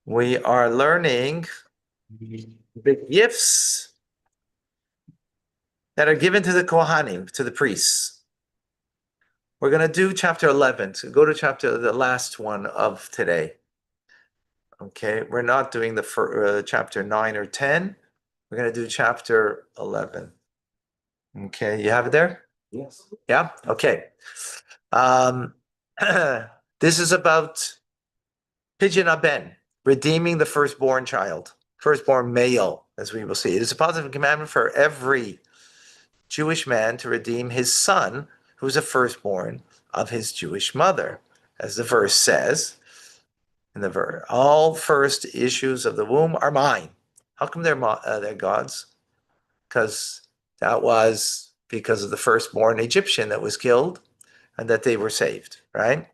We are learning the gifts that are given to the Kohanim, to the priests. We're going to do chapter 11. So go to the last one of today. Okay, we're not doing the chapter 9 or 10. We're going to do chapter 11. Okay, you have it there? Yes. Yeah? Okay. This is about Pidyon Aben, redeeming the firstborn child, firstborn male, as we will see. It is a positive commandment for every Jewish man to redeem his son, who is a firstborn of his Jewish mother. As the verse says, in the verse, all first issues of the womb are mine. How come they're God's? Because that was because of the firstborn Egyptian that was killed and that they were saved, right?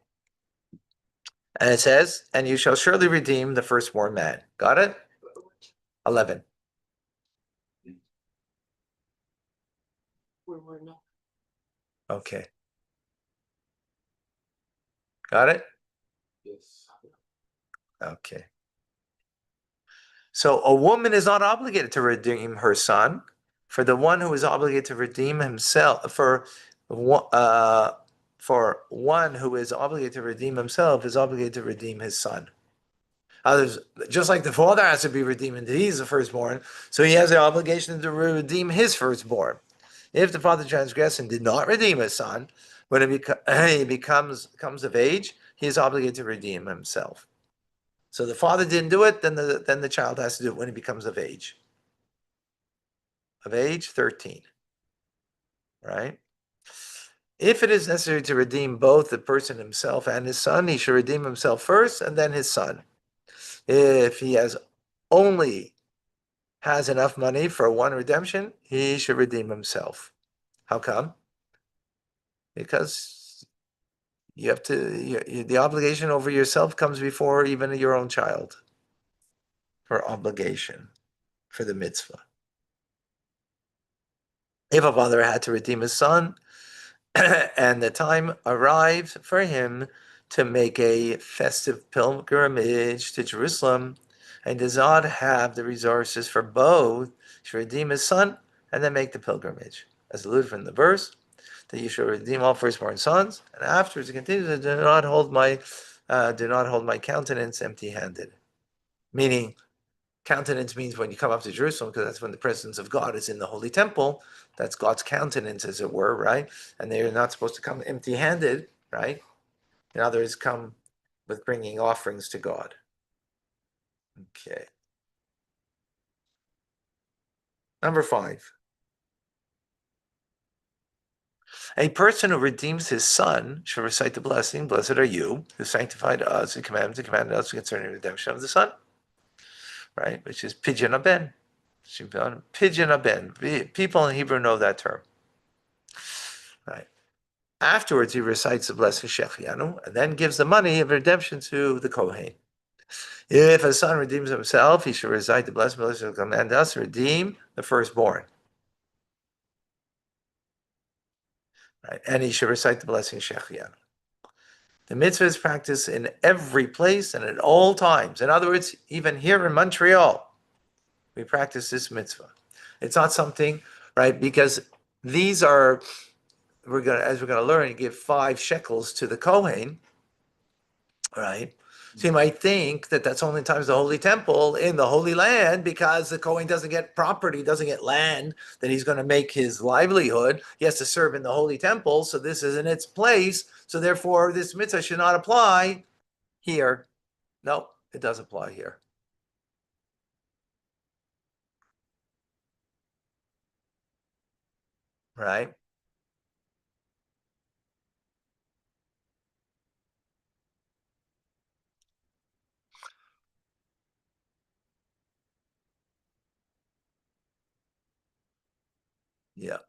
And it says, and you shall surely redeem the firstborn man. Got it? 11. Okay. Got it? Yes. Okay. So a woman is not obligated to redeem her son. For the one who is obligated to redeem himself, for one who is obligated to redeem himself is obligated to redeem his son. Others, just like the father has to be redeemed, he's the firstborn, so he has the obligation to redeem his firstborn. If the father transgressed and did not redeem his son, when he comes of age, he is obligated to redeem himself. So the father didn't do it, then the child has to do it when he becomes of age. Of age 13, right? If it is necessary to redeem both the person himself and his son, he should redeem himself first and then his son. If he only has enough money for one redemption, he should redeem himself. How come? Because you have to, the obligation over yourself comes before even your own child for obligation, for the mitzvah. If a father had to redeem his son, and the time arrived for him to make a festive pilgrimage to Jerusalem, and does not have the resources for both, should redeem his son and then make the pilgrimage. As alluded from the verse, that you shall redeem all firstborn sons, and afterwards it continues, do not hold my countenance empty-handed. Meaning, countenance means when you come up to Jerusalem, because that's when the presence of God is in the holy temple. That's God's countenance, as it were, right? And they're not supposed to come empty-handed, right? In other words, come with bringing offerings to God. Okay. Number 5. A person who redeems his son should recite the blessing, blessed are you, who sanctified us and commanded us concerning the redemption of the son, right? Which is Pidyon Aben. Pidyon Aben. People in Hebrew know that term. Right. Afterwards, he recites the blessed Shechianu and then gives the money of redemption to the Kohen. If a son redeems himself, he should recite the blessed blessing, command us to redeem the firstborn. Right? And he should recite the blessing Shechianu. The mitzvah is practiced in every place and at all times. In other words, even here in Montreal, we practice this mitzvah. It's not something, right? Because these are, as we're going to learn, you give 5 shekels to the Kohen, right? So you might think that that's only times the holy temple in the Holy Land, because the Kohen doesn't get property, doesn't get land that he's going to make his livelihood. He has to serve in the holy temple, so this is in its place. So therefore, this mitzvah should not apply here. No, it does apply here. Right? Yeah.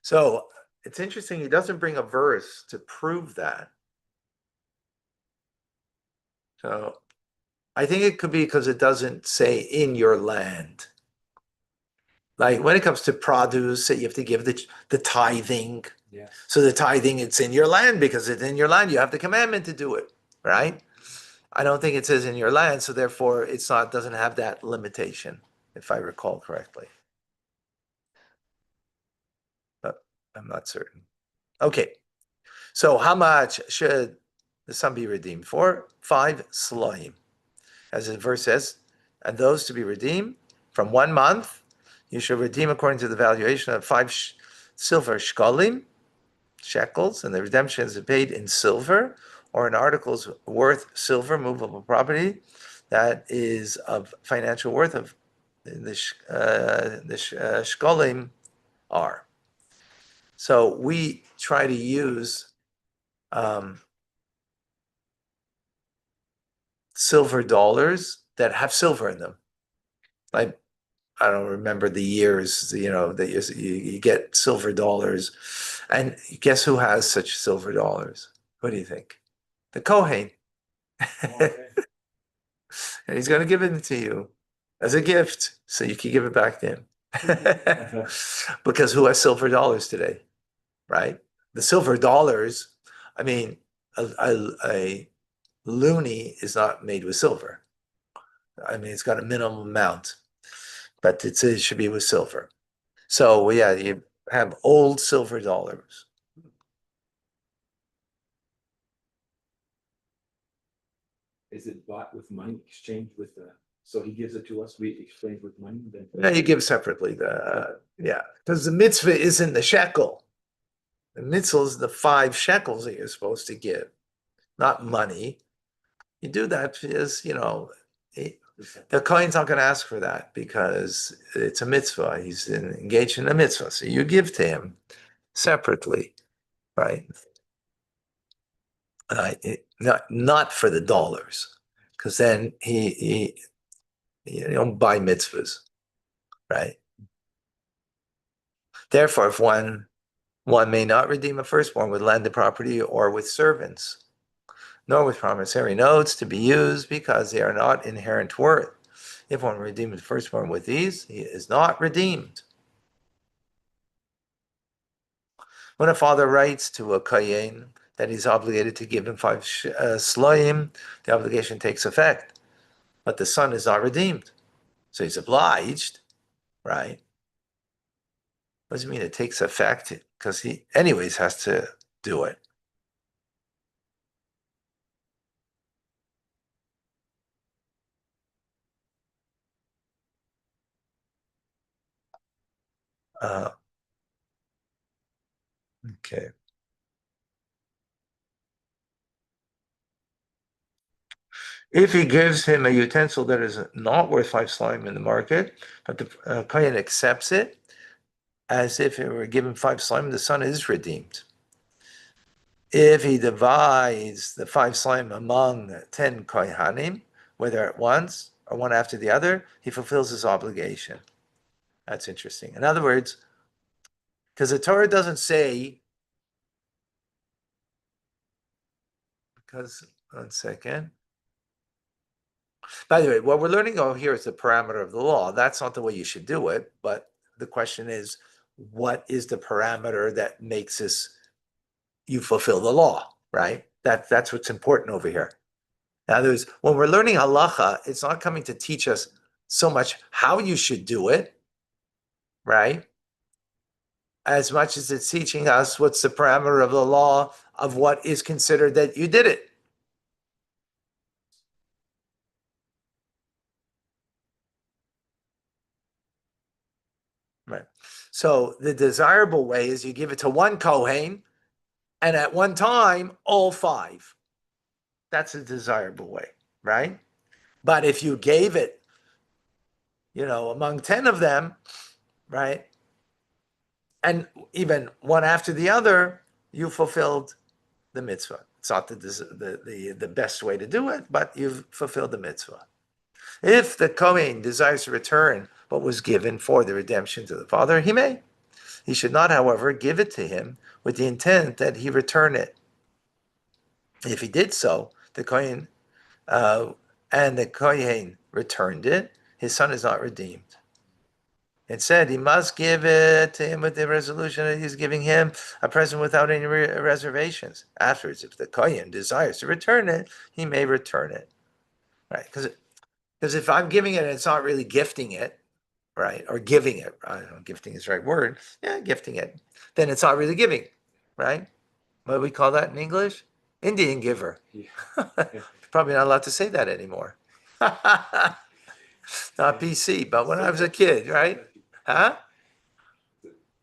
So it's interesting, he doesn't bring a verse to prove that. So I think it could be because it doesn't say in your land. Like when it comes to produce, you have to give the tithing. Yes. So the tithing, it's in your land because it's in your land. You have the commandment to do it, right? I don't think it says in your land, so therefore it's not, doesn't have that limitation, if I recall correctly. But I'm not certain. Okay, so how much should the son be redeemed for? 5 slaim. As the verse says, and those to be redeemed from 1 month, you shall redeem according to the valuation of 5 silver shkalim, shekels, and the redemption is paid in silver or in articles worth silver, movable property that is of financial worth of the shkalim are. So we try to use silver dollars that have silver in them. Like, I don't remember the years, that you get silver dollars. And guess who has such silver dollars? What do you think? The Kohen. Okay. And he's going to give it to you as a gift so you can give it back to him. Because who has silver dollars today, right? The silver dollars, I mean, a loonie is not made with silver. I mean, it's got a minimum amount, but it should be with silver. So yeah, you have old silver dollars. Is it bought with money, exchanged with so he gives it to us, we exchange with money, then? Yeah, you give separately because the mitzvah isn't the shekel. The mitzvah is the 5 shekels that you're supposed to give, not money. You do that because, the Kohen's not going to ask for that because it's a mitzvah. He's engaged in a mitzvah. So you give to him separately, right? Not for the dollars, because then he you don't buy mitzvahs, right? Therefore, if one may not redeem a firstborn with landed property or with servants, nor with promissory notes to be used because they are not inherent worth. If one redeems the firstborn with these, he is not redeemed. When a father writes to a kohen that he's obligated to give him 5 sloim, the obligation takes effect, but the son is not redeemed. So he's obliged, right? What does it mean it takes effect? Because he anyways has to do it. Okay. If he gives him a utensil that is not worth 5 slime in the market, but the kohen accepts it as if it were given 5 slime, the son is redeemed. If he divides the 5 slime among 10 kohanim, whether at once or one after the other, he fulfills his obligation. That's interesting. In other words, because the Torah doesn't say, one second. By the way, what we're learning over here is the parameter of the law. That's not the way you should do it, but the question is, what is the parameter that makes you fulfill the law, right? That's what's important over here. Now, when we're learning halacha, it's not coming to teach us so much how you should do it, right? As much as it's teaching us what's the parameter of the law of what is considered that you did it. Right. So the desirable way is you give it to one Kohen, and at one time, all 5. That's a desirable way, right? But if you gave it, among 10 of them, right? And even one after the other, you fulfilled the mitzvah. It's not the best way to do it, but you've fulfilled the mitzvah. If the Kohen desires to return what was given for the redemption to the father, he may. He should not, however, give it to him with the intent that he return it. If he did so, the Kohen returned it, his son is not redeemed. It said he must give it to him with the resolution that he's giving him a present without any reservations. Afterwards, if the Kohen desires to return it, he may return it. right? Because if I'm giving it, and it's not really gifting it, right? Or giving it. I don't know, gifting is the right word. Yeah, gifting it. Then it's not really giving, right? What do we call that in English? Indian giver. Yeah. Probably not allowed to say that anymore. Not PC, but when So I was a touchy, kid, so right? touchy. Huh?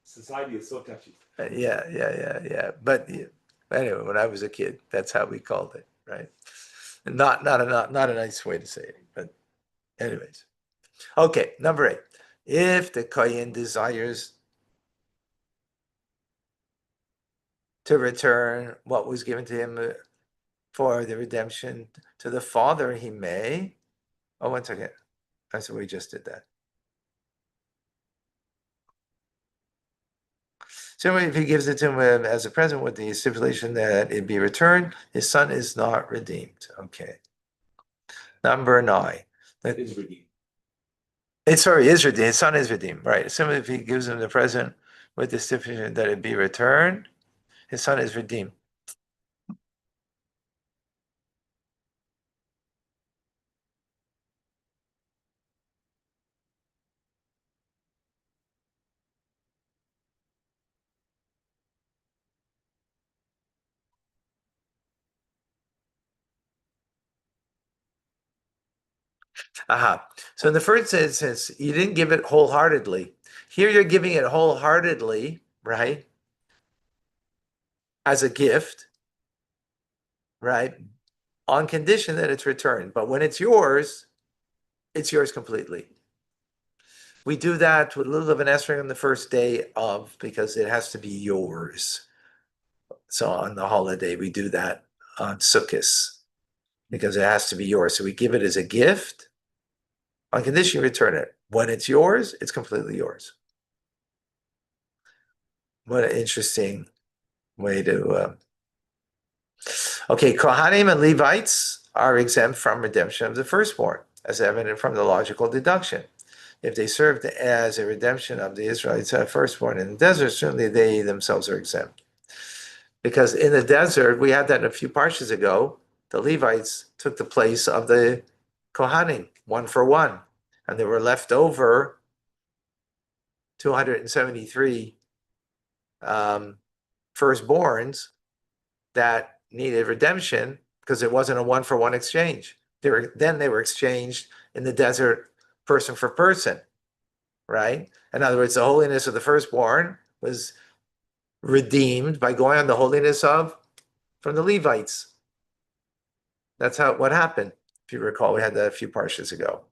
Society is so touchy. Yeah. But yeah, anyway, when I was a kid, that's how we called it, right? Not a nice way to say it, but anyways. Okay, number 8. If the Kohen desires to return what was given to him for the redemption to the father, he may. Oh, 1 second. That's what we just did that. So if he gives it to him as a present with the stipulation that it be returned, his son is not redeemed. Okay. Number 9. It is redeemed. It's sorry, is redeemed. His son is redeemed, right? Similarly, if he gives him the present with the stipulation that it be returned, his son is redeemed. Aha. So in the first instance, you didn't give it wholeheartedly. Here you're giving it wholeheartedly, right? As a gift, right? On condition that it's returned. But when it's yours completely. We do that with a little of an esrog on the first day of, because it has to be yours. So on the holiday, we do that on Sukkot because it has to be yours. So we give it as a gift on condition you return it. When it's yours, it's completely yours. What an interesting way to. Okay, Kohanim and Levites are exempt from redemption of the firstborn, as evident from the logical deduction. If they served as a redemption of the Israelites' firstborn in the desert, certainly they themselves are exempt. Because in the desert, we had that a few parshas ago, the Levites took the place of the Kohanim, 1 for 1. And there were left over 273 firstborns that needed redemption because it wasn't a 1 for 1 exchange. They were exchanged in the desert person for person, right? In other words, the holiness of the firstborn was redeemed by going on the holiness of from the Levites. That's what happened. If you recall, we had that a few parshas ago.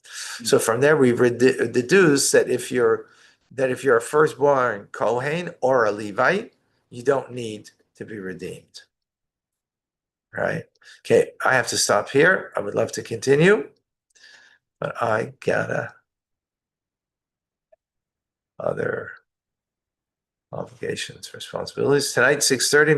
So from there, we deduce that if you're a firstborn Kohen or a Levite, you don't need to be redeemed. Right? Okay, I have to stop here. I would love to continue, but I got other obligations, responsibilities. Tonight, 6:30,